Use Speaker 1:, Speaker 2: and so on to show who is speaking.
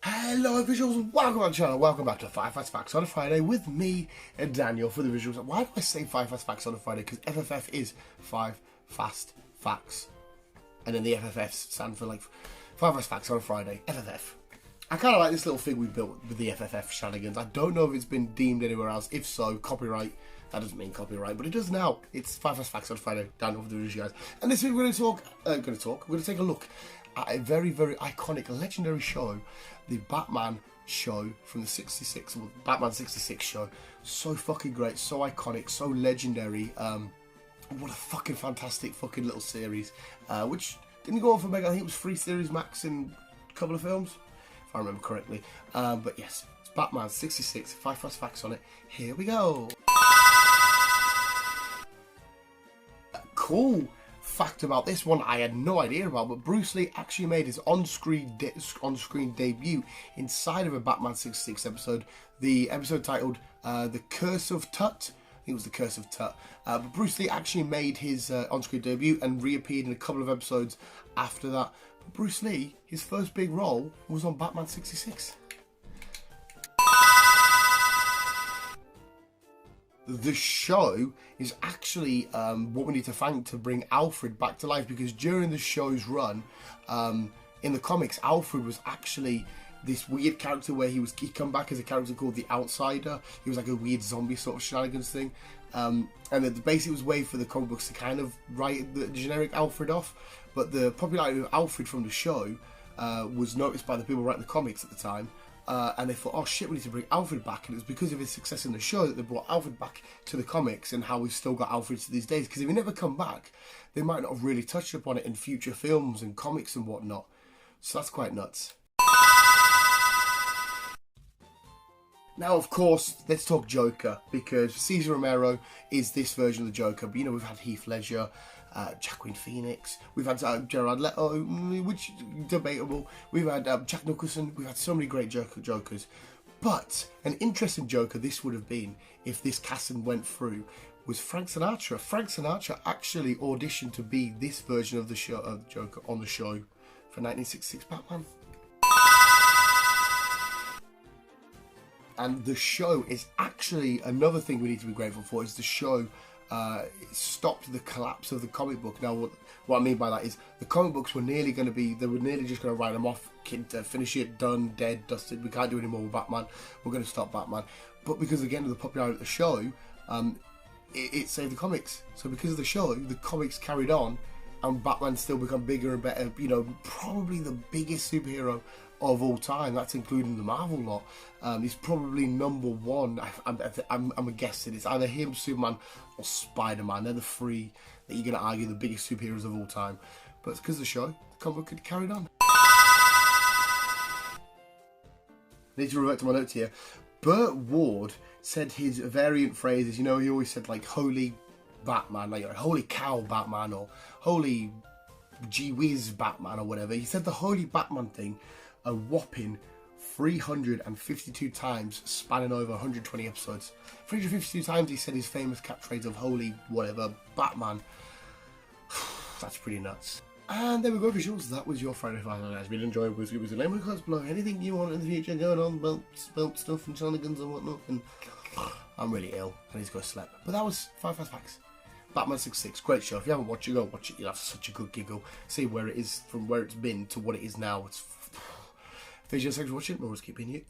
Speaker 1: Hello visuals, welcome back to the channel, welcome back to 5 Fast Facts on a Friday with me and Daniel for the visuals. Why do I say 5 Fast Facts on a Friday? Because FFF is 5 Fast Facts. And then the FFFs stand for like 5 Fast Facts on a Friday, FFF. I kind of like this little thing we built with the FFF shenanigans. I don't know if it's been deemed anywhere else. If so, copyright. That doesn't mean copyright, but it does now. It's 5 Fast Facts on a Friday, Daniel for the visuals, guys. And this week we're going to take a look at a very, very iconic, legendary show, the Batman show from the 66, well, Batman 66 show. So fucking great, so iconic, so legendary. What a fucking fantastic fucking little series, which didn't go on for mega. I think it was 3 series max in a couple of films, if I remember correctly. But yes, it's Batman 66, 5 Fast Facts on it. Here we go. Cool fact about this one I had no idea about, but Bruce Lee actually made his on-screen debut inside of a Batman 66 episode, the episode titled The Curse of Tut. I think it was The Curse of Tut. But Bruce Lee actually made his on-screen debut and reappeared in a couple of episodes after that. But Bruce Lee, his first big role was on Batman 66. The show is actually what we need to thank to bring Alfred back to life, because during the show's run, in the comics, Alfred was actually this weird character where he'd come back as a character called the Outsider. He was like a weird zombie sort of shenanigans thing. And it basically was a way for the comic books to kind of write the generic Alfred off. But the popularity of Alfred from the show was noticed by the people writing the comics at the time. And they thought, oh shit, we need to bring Alfred back. And it was because of his success in the show that they brought Alfred back to the comics, and how we've still got Alfred to these days. Because if he never come back, they might not have really touched upon it in future films and comics and whatnot. So that's quite nuts. Now, of course, let's talk Joker, because Cesar Romero is this version of the Joker. But, you know, we've had Heath Ledger, Joaquin Phoenix, we've had Jared Leto, which is debatable. We've had Jack Nicholson. We've had so many great Jokers. But an interesting Joker this would have been, if this casting went through, was Frank Sinatra. Frank Sinatra actually auditioned to be this version of the show, of Joker, on the show for 1966 Batman. And the show is actually another thing we need to be grateful for. Is the show stopped the collapse of the comic book. Now, what I mean by that is the comic books were nearly going to be, they were nearly just going to write them off, finish it, done, dead, dusted. We can't do any more with Batman. We're going to stop Batman. But because again of the popularity of the show, it saved the comics. So because of the show, the comics carried on, and Batman still become bigger and better. You know, probably the biggest superhero of all time. That's including the Marvel lot. He's probably number one. I'm a guess that it's either him, Superman, or Spider-Man. They're the 3 that you're going to argue the biggest superheroes of all time. But it's because of the show, the comic book carried on. I need to revert to my notes here. Burt Ward said his variant phrases. You know, he always said like "Holy Batman," like "Holy cow, Batman," or "Holy gee whiz, Batman," or whatever. He said the "Holy Batman" thing a whopping 352 times, spanning over 120 episodes. 352 times he said his famous catchphrase of "Holy whatever, Batman." That's pretty nuts. And there we go, visuals. That was your Friday Five. Guys, if you enjoyed it, was a name because below anything you want in the future going on, belt stuff and shenanigans and whatnot. And I'm really ill. I need to go sleep. But that was 5 Fast Facts. Batman 66, great show. If you haven't watched it, go watch it. You'll have such a good giggle. See where it is from where it's been to what it is now. It's. Thanks for watching. We'll always keep in you.